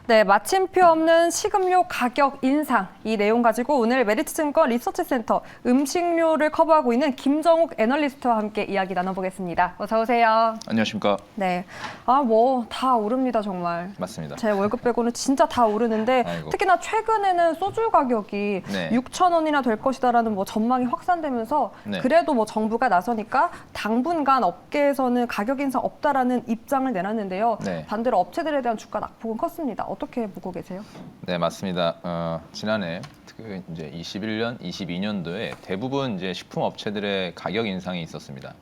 네, 마침표 없는 식음료 가격 인상. 이 내용 가지고 오늘 메리츠증권 리서치센터 음식료를 커버하고 있는 김정욱 애널리스트와 함께 이야기 나눠보겠습니다. 어서 오세요. 안녕하십니까. 네, 다 오릅니다, 정말. 맞습니다. 제 월급 빼고는 진짜 다 오르는데 아이고. 특히나 최근에는 소주 가격이 네. 6,000원이나 될 것이다라는 전망이 확산되면서 네. 그래도 정부가 나서니까 당분간 업계에서는 가격 인상 없다라는 입장을 내놨는데요. 네. 반대로 업체들에 대한 주가 낙폭은 컸습니다. 어떻게 보고 계세요? 네, 맞습니다. 지난해 이제 21년, 22년도에 대부분 이제 식품 업체들의 가격 인상이 있었습니다.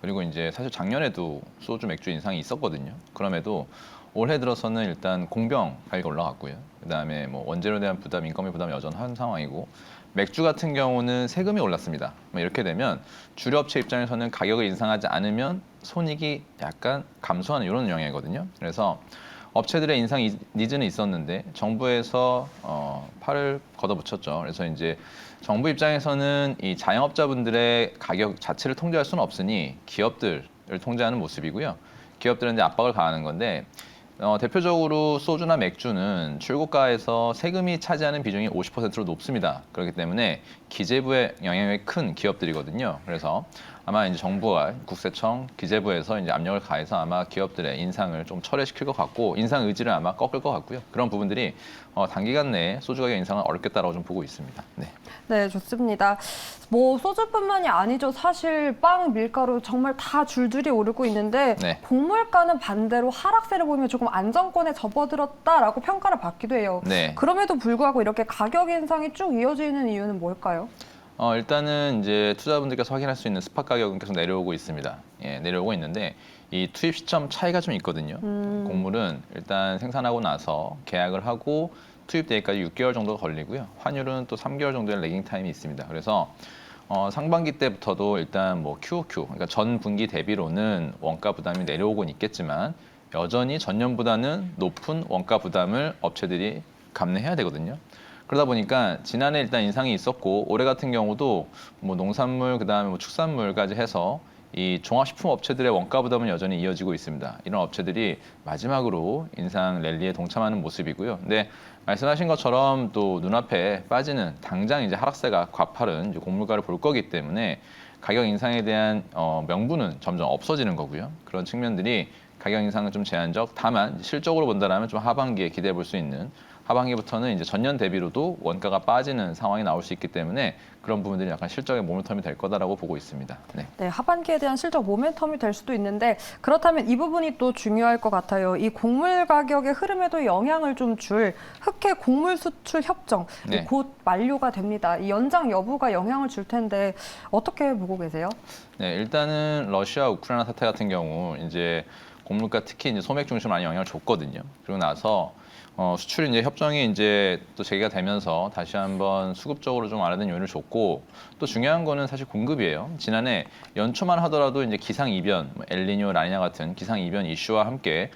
그리고 이제 사실 작년에도 소주, 맥주 인상이 있었거든요. 그럼에도 올해 들어서는 일단 공병 가격이 올라갔고요. 그다음에 원재료에 대한 부담, 인건비 부담이 여전한 상황이고 맥주 같은 경우는 세금이 올랐습니다. 이렇게 되면 주류업체 입장에서는 가격을 인상하지 않으면 손익이 약간 감소하는 이런 영향이거든요. 그래서 업체들의 인상 니즈는 있었는데 정부에서 팔을 걷어붙였죠. 그래서 이제 정부 입장에서는 이 자영업자분들의 가격 자체를 통제할 수는 없으니 기업들을 통제하는 모습이고요. 기업들은 이제 압박을 가하는 건데 대표적으로 소주나 맥주는 출고가에서 세금이 차지하는 비중이 50%로 높습니다. 그렇기 때문에 기재부의 영향력이 큰 기업들이거든요. 그래서 아마 이제 정부와 국세청, 기재부에서 이제 압력을 가해서 아마 기업들의 인상을 좀 철회시킬 것 같고 인상 의지를 아마 꺾을 것 같고요. 그런 부분들이 단기간 내에 소주 가격 인상은 어렵겠다라고 좀 보고 있습니다. 네. 네, 좋습니다. 소주뿐만이 아니죠. 사실 빵, 밀가루 정말 다 줄줄이 오르고 있는데 네. 곡물가는 반대로 하락세를 보이면 조금 안정권에 접어들었다라고 평가를 받기도 해요. 네. 그럼에도 불구하고 이렇게 가격 인상이 쭉 이어지는 이유는 뭘까요? 일단은 이제 투자분들께서 확인할 수 있는 스팟 가격은 계속 내려오고 있습니다. 예, 내려오고 있는데 이 투입 시점 차이가 좀 있거든요. 곡물은 일단 생산하고 나서 계약을 하고 투입되기까지 6개월 정도 걸리고요. 환율은 또 3개월 정도의 레깅 타임이 있습니다. 그래서 상반기 때부터도 일단 QOQ, 그러니까 전 분기 대비로는 원가 부담이 내려오곤 있겠지만 여전히 전년보다는 높은 원가 부담을 업체들이 감내해야 되거든요. 그러다 보니까 지난해 일단 인상이 있었고 올해 같은 경우도 농산물 그다음에 축산물까지 해서 이 종합식품 업체들의 원가 부담은 여전히 이어지고 있습니다. 이런 업체들이 마지막으로 인상 랠리에 동참하는 모습이고요. 근데 말씀하신 것처럼 또 눈앞에 빠지는 당장 이제 하락세가 가파른 이제 곡물가를 볼 거기 때문에 가격 인상에 대한 명분은 점점 없어지는 거고요. 그런 측면들이 가격 인상은 좀 제한적. 다만 실적으로 본다라면 좀 하반기에 기대해 볼 수 있는. 하반기부터는 이제 전년 대비로도 원가가 빠지는 상황이 나올 수 있기 때문에 그런 부분들이 약간 실적의 모멘텀이 될 거다라고 보고 있습니다. 네. 네, 하반기에 대한 실적 모멘텀이 될 수도 있는데 그렇다면 이 부분이 또 중요할 것 같아요. 이 곡물 가격의 흐름에도 영향을 좀 줄 흑해 곡물 수출 협정 네. 곧 만료가 됩니다. 이 연장 여부가 영향을 줄 텐데 어떻게 보고 계세요? 네, 일단은 러시아 우크라이나 사태 같은 경우 이제 곡물가 특히 이제 소맥 중심으로 많이 영향을 줬거든요. 그리고 나서 수출 이제 협정이 이제 또 재개가 되면서 다시 한번 수급적으로 좀 완화된 요인을 줬고 또 중요한 거는 사실 공급이에요. 지난해 연초만 하더라도 이제 기상 이변, 엘니뇨, 라니냐 같은 기상 이변 이슈와 함께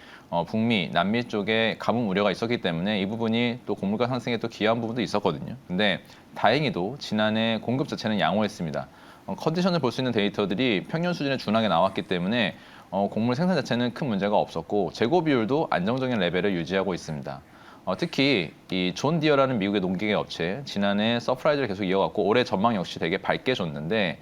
북미, 남미 쪽에 가뭄 우려가 있었기 때문에 이 부분이 또 곡물가 상승에 또 기여한 부분도 있었거든요. 근데 다행히도 지난해 공급 자체는 양호했습니다. 컨디션을 볼 수 있는 데이터들이 평년 수준에 준하게 나왔기 때문에 곡물 생산 자체는 큰 문제가 없었고 재고 비율도 안정적인 레벨을 유지하고 있습니다. 특히 이 존 디어라는 미국의 농기계 업체 지난해 서프라이즈를 계속 이어갔고 올해 전망 역시 되게 밝게 줬는데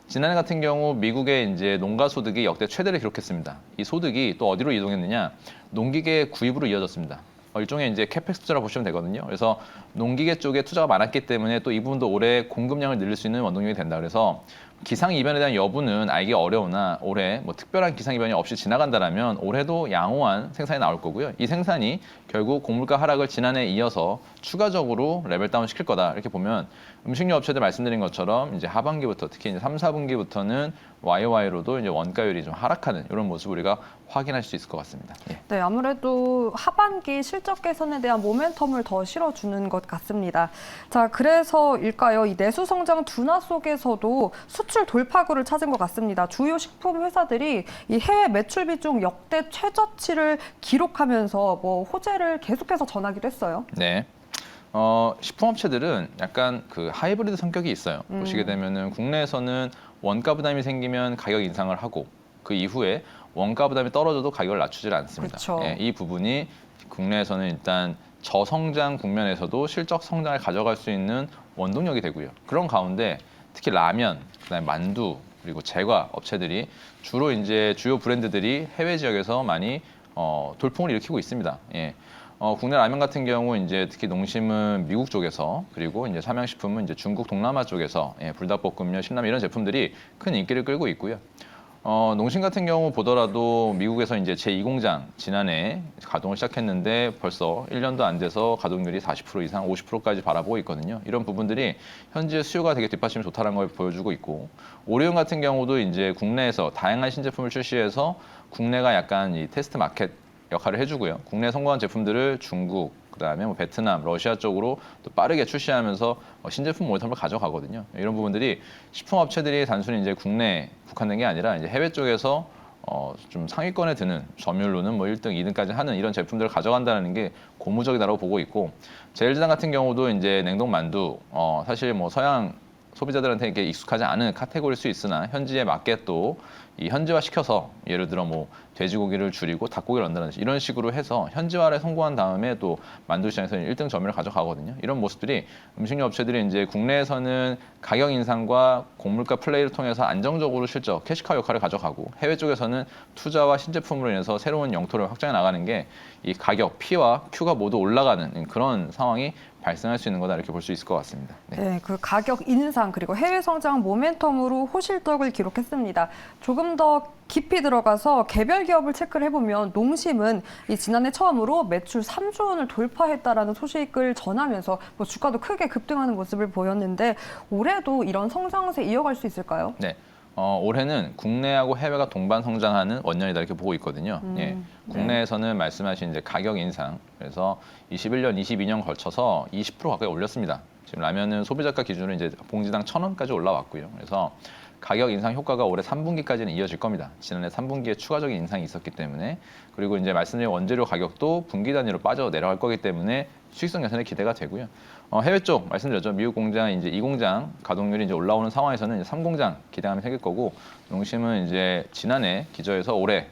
지난해 같은 경우 미국의 이제 농가 소득이 역대 최대를 기록했습니다. 이 소득이 또 어디로 이동했느냐? 농기계 구입으로 이어졌습니다. 일종의 이제 캐펙스 투자라고 보시면 되거든요. 그래서 농기계 쪽에 투자가 많았기 때문에 또 이 부분도 올해 공급량을 늘릴 수 있는 원동력이 된다. 그래서 기상 이변에 대한 여부는 알기 어려우나 올해 특별한 기상 이변이 없이 지나간다라면 올해도 양호한 생산이 나올 거고요. 이 생산이 결국 곡물가 하락을 지난해에 이어서 추가적으로 레벨 다운 시킬 거다. 이렇게 보면 음식료 업체들 말씀드린 것처럼 이제 하반기부터 특히 이제 3, 4분기부터는 YOY로도 이제 원가율이 좀 하락하는 이런 모습을 우리가 확인할 수 있을 것 같습니다. 예. 네, 아무래도 하반기 실적 개선에 대한 모멘텀을 더 실어주는 것 같습니다. 자, 그래서일까요? 이 내수 성장 둔화 속에서도 수출 돌파구를 찾은 것 같습니다. 주요 식품 회사들이 이 해외 매출 비중 역대 최저치를 기록하면서 호재를 계속해서 전하기도 했어요. 네. 식품업체들은 약간 그 하이브리드 성격이 있어요. 보시게 되면은 국내에서는 원가 부담이 생기면 가격 인상을 하고 그 이후에 원가 부담이 떨어져도 가격을 낮추질 않습니다. 그쵸. 예, 이 부분이 국내에서는 일단 저성장 국면에서도 실적 성장을 가져갈 수 있는 원동력이 되고요. 그런 가운데 특히 라면, 그다음에 만두, 그리고 제과 업체들이 주로 이제 주요 브랜드들이 해외 지역에서 많이 돌풍을 일으키고 있습니다. 예. 국내 라면 같은 경우 이제 특히 농심은 미국 쪽에서 그리고 이제 삼양식품은 이제 중국 동남아 쪽에서 예, 불닭볶음면, 신라면 이런 제품들이 큰 인기를 끌고 있고요. 농심 같은 경우 보더라도 미국에서 이제 제2공장 지난해 가동을 시작했는데 벌써 1년도 안 돼서 가동률이 40% 이상, 50%까지 바라보고 있거든요. 이런 부분들이 현재 수요가 되게 뒷받침이 좋다는 걸 보여주고 있고, 오리온 같은 경우도 이제 국내에서 다양한 신제품을 출시해서 국내가 약간 이 테스트 마켓 역할을 해주고요. 국내 성공한 제품들을 중국, 그다음에 뭐 베트남, 러시아 쪽으로 또 빠르게 출시하면서 신제품 모니터를 가져가거든요. 이런 부분들이 식품 업체들이 단순히 이제 국내에 국한된 게 아니라 이제 해외 쪽에서 좀 상위권에 드는 점유율로는 뭐 1등, 2등까지 하는 이런 제품들을 가져간다는 게 고무적이다라고 보고 있고, 제일제당 같은 경우도 이제 냉동 만두 사실 뭐 서양 소비자들한테 이게 익숙하지 않은 카테고리일 수 있으나 현지에 맞게 또 이 현지화 시켜서 예를 들어 뭐 돼지고기를 줄이고 닭고기를 넣는다든지 이런 식으로 해서 현지화를 성공한 다음에 또 만두 시장에서 1등 점유율을 가져가거든요. 이런 모습들이 음식료 업체들이 이제 국내에서는 가격 인상과 고물가 플레이를 통해서 안정적으로 실적, 캐시카우 역할을 가져가고, 해외 쪽에서는 투자와 신제품으로 인해서 새로운 영토를 확장해 나가는 게 이 가격, P와 Q가 모두 올라가는 그런 상황이 발생할 수 있는 거다 이렇게 볼 수 있을 것 같습니다. 네. 네, 그 가격 인상 그리고 해외 성장 모멘텀으로 호실적을 기록했습니다. 조금 더 깊이 들어가서 개별 기업을 체크를 해보면 농심은 이 지난해 처음으로 매출 3조 원을 돌파했다라는 소식을 전하면서 뭐 주가도 크게 급등하는 모습을 보였는데 올해도 이런 성장세 이어갈 수 있을까요? 네. 올해는 국내하고 해외가 동반 성장하는 원년이다 이렇게 보고 있거든요. 예. 국내에서는 말씀하신 이제 가격 인상, 그래서 21년, 22년 걸쳐서 20% 가까이 올렸습니다. 지금 라면은 소비자가 기준으로 이제 봉지당 1,000원까지 올라왔고요. 그래서 가격 인상 효과가 올해 3분기까지는 이어질 겁니다. 지난해 3분기에 추가적인 인상이 있었기 때문에, 그리고 이제 말씀드린 원재료 가격도 분기 단위로 빠져 내려갈 거기 때문에 수익성 개선에 기대가 되고요. 해외 쪽 말씀드렸죠. 미국 공장 이제 2공장 가동률이 이제 올라오는 상황에서는 이제 3공장 기대감이 생길 거고, 농심은 이제 지난해 기저에서 올해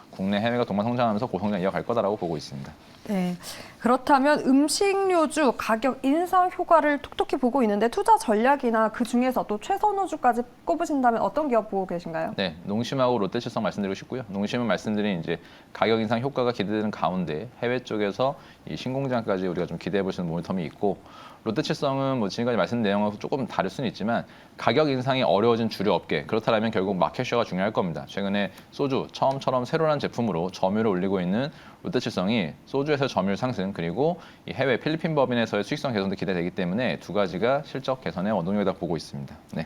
국내 해외가 동반 성장하면서 고성장 이어갈 거다라고 보고 있습니다. 네. 그렇다면 음식료주 가격 인상 효과를 톡톡히 보고 있는데 투자 전략이나 그 중에서 또 최선호주까지 꼽으신다면 어떤 기업 보고 계신가요? 네, 농심하고 롯데칠성 말씀드리고 싶고요. 농심은 말씀드린 이제 가격 인상 효과가 기대되는 가운데 해외 쪽에서 이 신공장까지 우리가 좀 기대해 볼 수 있는 모멘텀이 있고, 롯데칠성은 뭐 지금까지 말씀드린 내용하고 조금 다를 수는 있지만 가격 인상이 어려워진 주류 업계, 그렇다면 결국 마켓쉐어가 중요할 겁니다. 최근에 소주 처음처럼 새로 난 제품으로 점유율을 올리고 있는 롯데칠성이 소주에서 점유율 상승, 그리고 이 해외 필리핀 법인에서의 수익성 개선도 기대되기 때문에 두 가지가 실적 개선의 원동력이다 보고 있습니다. 네.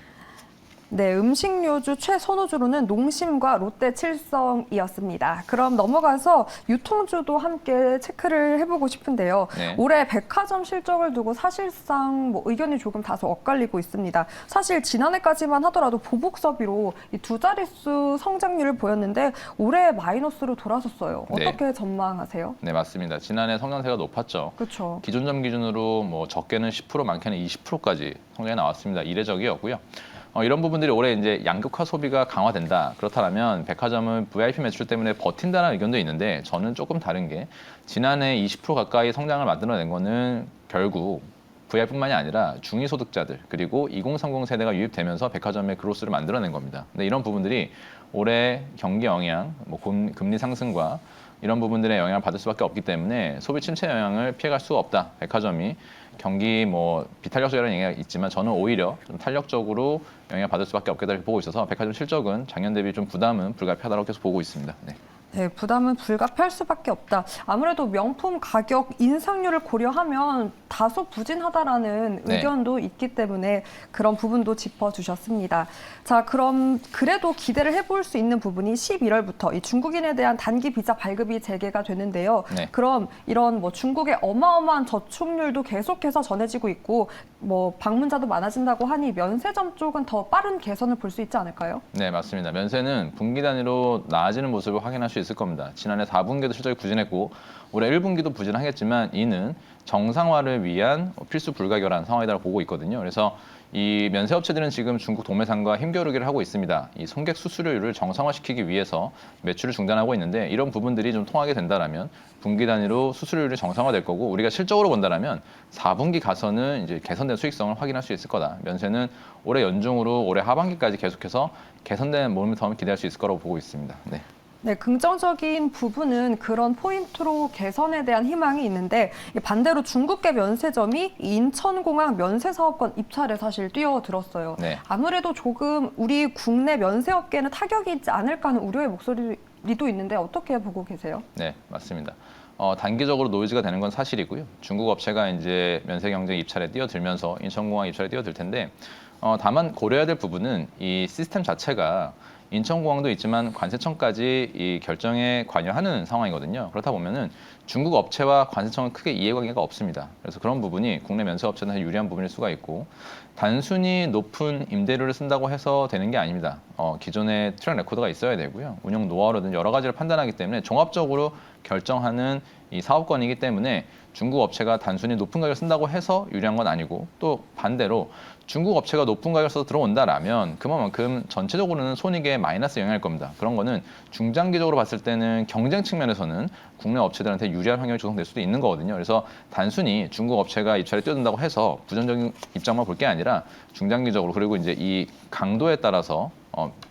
네, 음식료주 최선호주로는 농심과 롯데칠성이었습니다. 그럼 넘어가서 유통주도 함께 체크를 해보고 싶은데요. 네. 올해 백화점 실적을 두고 사실상 뭐 의견이 조금 다소 엇갈리고 있습니다. 사실 지난해까지만 하더라도 보복 소비로 이 두 자릿수 성장률을 보였는데 올해 마이너스로 돌아섰어요. 어떻게 전망하세요? 네, 맞습니다. 지난해 성장세가 높았죠. 그렇죠. 기존점 기준으로 뭐 적게는 10%, 많게는 20%까지 성장이 나왔습니다. 이례적이었고요. 이런 부분들이 올해 이제 양극화 소비가 강화된다. 그렇다면 백화점은 VIP 매출 때문에 버틴다는 의견도 있는데, 저는 조금 다른 게 지난해 20% 가까이 성장을 만들어낸 거는 결국 VIP뿐만이 아니라 중위소득자들 그리고 2030 세대가 유입되면서 백화점의 그로스를 만들어낸 겁니다. 근데 이런 부분들이 올해 경기 영향, 뭐 금리 상승과 이런 부분들의 영향을 받을 수밖에 없기 때문에 소비 침체 영향을 피해갈 수가 없다. 백화점이 경기 뭐 비탄력적이라는 얘기가 있지만 저는 오히려 좀 탄력적으로 영향을 받을 수밖에 없겠다 이렇게 보고 있어서 백화점 실적은 작년 대비 좀 부담은 불가피하다고 계속 보고 있습니다. 네. 네, 부담은 불가피할 수밖에 없다. 아무래도 명품 가격 인상률을 고려하면 다소 부진하다라는 네. 의견도 있기 때문에 그런 부분도 짚어주셨습니다. 자, 그럼 그래도 기대를 해볼 수 있는 부분이 11월부터 이 중국인에 대한 단기 비자 발급이 재개가 되는데요. 네. 그럼 이런 뭐 중국의 어마어마한 저축률도 계속해서 전해지고 있고 뭐 방문자도 많아진다고 하니 면세점 쪽은 더 빠른 개선을 볼 수 있지 않을까요? 네, 맞습니다. 면세는 분기 단위로 나아지는 모습을 확인할 수 있을 겁니다. 지난해 4분기도 실적이 부진했고 올해 1분기도 부진하겠지만 이는 정상화를 위한 필수 불가결한 상황이라고 보고 있거든요. 그래서 이 면세업체들은 지금 중국 도매상과 힘겨루기를 하고 있습니다. 이 손객 수수료율을 정상화시키기 위해서 매출을 중단하고 있는데 이런 부분들이 좀 통하게 된다라면 분기 단위로 수수료율이 정상화될 거고 우리가 실적으로 본다라면 4분기 가서는 이제 개선된 수익성을 확인할 수 있을 거다. 면세는 올해 연중으로 올해 하반기까지 계속해서 개선된 모멘텀을 기대할 수 있을 거라고 보고 있습니다. 네. 네, 긍정적인 부분은 그런 포인트로 개선에 대한 희망이 있는데 반대로 중국계 면세점이 인천공항 면세사업권 입찰에 사실 뛰어들었어요. 네. 아무래도 조금 우리 국내 면세업계는 타격이 있지 않을까 하는 우려의 목소리도 있는데 어떻게 보고 계세요? 네, 맞습니다. 단기적으로 노이즈가 되는 건 사실이고요. 중국 업체가 이제 면세 경쟁 입찰에 뛰어들면서 인천공항 입찰에 뛰어들 텐데 다만 고려해야 될 부분은 이 시스템 자체가 인천공항도 있지만 관세청까지 이 결정에 관여하는 상황이거든요. 그렇다 보면은 중국 업체와 관세청은 크게 이해관계가 없습니다. 그래서 그런 부분이 국내 면세업체한테 유리한 부분일 수가 있고 단순히 높은 임대료를 쓴다고 해서 되는 게 아닙니다. 기존에 트랙 레코드가 있어야 되고요. 운영 노하우라든 여러 가지를 판단하기 때문에 종합적으로 결정하는 이 사업권이기 때문에 중국 업체가 단순히 높은 가격을 쓴다고 해서 유리한 건 아니고 또 반대로 중국 업체가 높은 가격을 써서 들어온다라면 그만큼 전체적으로는 손익에 마이너스 영향일 겁니다. 그런 거는 중장기적으로 봤을 때는 경쟁 측면에서는 국내 업체들한테 유리한 환경이 조성될 수도 있는 거거든요. 그래서 단순히 중국 업체가 입찰에 뛰어든다고 해서 부정적인 입장만 볼 게 아니라 중장기적으로 그리고 이제 이 강도에 따라서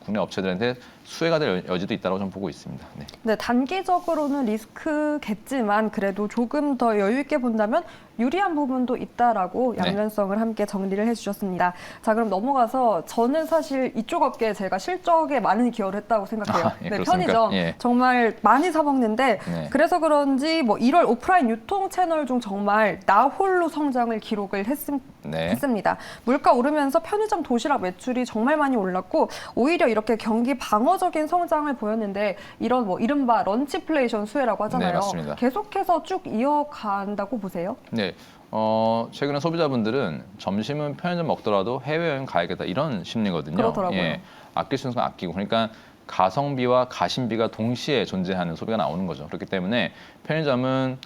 국내 업체들한테 수혜가 될 여지도 있다고 좀 보고 있습니다. 네. 네, 단기적으로는 리스크겠지만 그래도 조금 더 여유 있게 본다면 유리한 부분도 있다라고 양면성을 함께 정리를 해주셨습니다. 자, 그럼 넘어가서 저는 사실 이쪽 업계에 제가 실적에 많은 기여를 했다고 생각해요. 예, 네, 그렇습니까? 편의점 예. 정말 많이 사 먹는데 네. 그래서 그런지 뭐 1월 오프라인 유통 채널 중 정말 나홀로 성장을 기록을 네. 했습니다. 물가 오르면서 편의점 도시락 매출이 정말 많이 올랐고 오히려 이렇게 경기 방어적인 성장을 보였는데 이런 뭐 이른바 런치플레이션 수혜라고 하잖아요. 네, 맞습니다. 계속해서 쭉 이어간다고 보세요? 네. 최근에 소비자분들은 점심은 편의점 먹더라도 해외여행 가야겠다 이런 심리거든요. 그렇더라고요. 예, 아낄 수 있는 건 아끼고 그러니까 가성비와 가심비가 동시에 존재하는 소비가 나오는 거죠. 그렇기 때문에 편의점은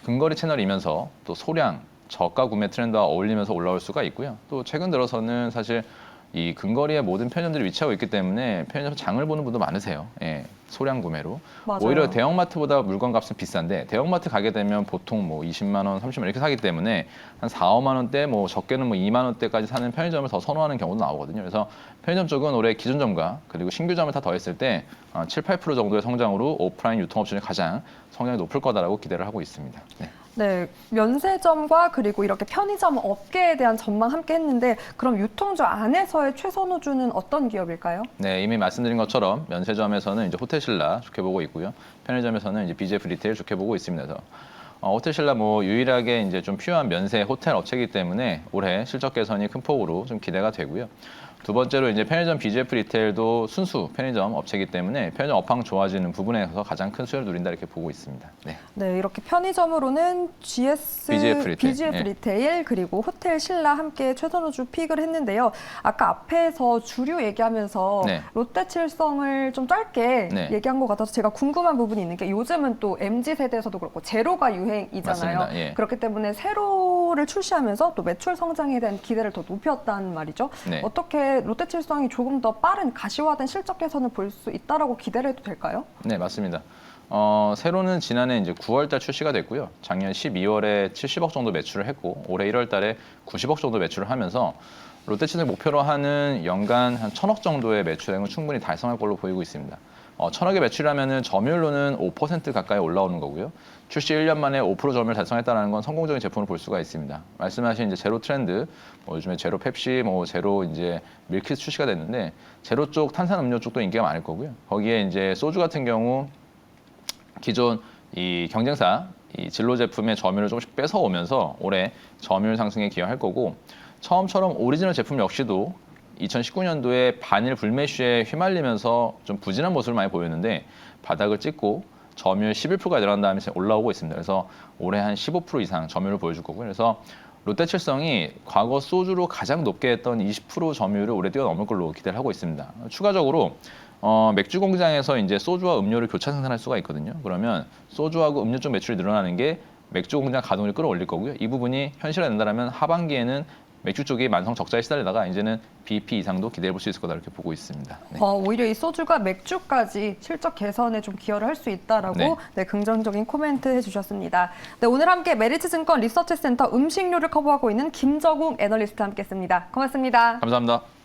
근거리 채널이면서 또 소량 저가 구매 트렌드와 어울리면서 올라올 수가 있고요. 또 최근 들어서는 사실 이 근거리에 모든 편의점들이 위치하고 있기 때문에 편의점 장을 보는 분도 많으세요. 예, 소량 구매로. 맞아요. 오히려 대형마트보다 물건 값은 비싼데 대형마트 가게 되면 보통 뭐 20만 원, 30만 원 이렇게 사기 때문에 한 4, 5만 원대, 뭐 적게는 뭐 2만 원대까지 사는 편의점을 더 선호하는 경우도 나오거든요. 그래서 편의점 쪽은 올해 기존점과 그리고 신규점을 다 더했을 때 7, 8% 정도의 성장으로 오프라인 유통업종이 가장 성장이 높을 거다라고 기대를 하고 있습니다. 네. 네, 면세점과 그리고 이렇게 편의점 업계에 대한 전망 함께 했는데 그럼 유통주 안에서의 최선호주는 어떤 기업일까요? 네, 이미 말씀드린 것처럼 면세점에서는 이제 호텔신라 좋게 보고 있고요. 편의점에서는 이제 BJF 리테일 좋게 보고 있습니다. 그래서 호텔신라 뭐 유일하게 이제 좀 필요한 면세 호텔 업체이기 때문에 올해 실적 개선이 큰 폭으로 좀 기대가 되고요. 두 번째로 이제 편의점 BJF 리테일도 순수 편의점 업체이기 때문에 편의점 업황 좋아지는 부분에서 가장 큰 수혜를 누린다 이렇게 보고 있습니다. 네. 네, 이렇게 편의점으로는 BJF 리테일 그리고 호텔 신라 함께 최선호주 픽을 했는데요. 아까 앞에서 주류 얘기하면서 네. 롯데칠성을 좀 짧게 네. 얘기한 것 같아서 제가 궁금한 부분이 있는 게 요즘은 또 MZ세대에서도 그렇고 제로가 유행이잖아요. 맞습니다. 예. 그렇기 때문에 세로를 출시하면서 또 매출 성장에 대한 기대를 더 높였단 말이죠. 네. 어떻게 롯데칠성이 조금 더 빠른 가시화된 실적 개선을 볼 수 있다라고 기대를 해도 될까요? 네, 맞습니다. 세로는 지난해 이제 9월달 출시가 됐고요. 작년 12월에 70억 정도 매출을 했고 올해 1월달에 90억 정도 매출을 하면서 롯데칠성이 목표로 하는 연간 한 1,000억 정도의 매출액은 충분히 달성할 걸로 보이고 있습니다. 1,000억의 매출이라면 점유율로는 5% 가까이 올라오는 거고요. 출시 1년 만에 5% 점유율 달성했다는 건 성공적인 제품을 볼 수가 있습니다. 말씀하신 이제 제로 트렌드, 뭐 요즘에 제로 펩시, 뭐 제로 이제 밀키트 출시가 됐는데 제로 쪽 탄산음료 쪽도 인기가 많을 거고요. 거기에 이제 소주 같은 경우 기존 이 경쟁사 이 진로 제품의 점유율을 조금씩 뺏어오면서 올해 점유율 상승에 기여할 거고 처음처럼 오리지널 제품 역시도 2019년도에 반일 불매슈에 휘말리면서 좀 부진한 모습을 많이 보였는데 바닥을 찍고 점유율 11%가 늘어난 다음에 올라오고 있습니다. 그래서 올해 한 15% 이상 점유율을 보여줄 거고요. 그래서 롯데칠성이 과거 소주로 가장 높게 했던 20% 점유율을 올해 뛰어넘을 걸로 기대를 하고 있습니다. 추가적으로 맥주 공장에서 이제 소주와 음료를 교차 생산할 수가 있거든요. 그러면 소주하고 음료 쪽 매출이 늘어나는 게 맥주 공장 가동률 끌어올릴 거고요. 이 부분이 현실화된다면 하반기에는 맥주 쪽이 만성 적자에 시달리다가 이제는 BP 이상도 기대해 볼 수 있을 거다 이렇게 보고 있습니다. 네. 오히려 이 소주가 맥주까지 실적 개선에 좀 기여를 할 수 있다라고 네. 네, 긍정적인 코멘트 해주셨습니다. 네, 오늘 함께 메리츠증권 리서치센터 음식료를 커버하고 있는 김정욱 애널리스트 함께했습니다. 고맙습니다. 감사합니다.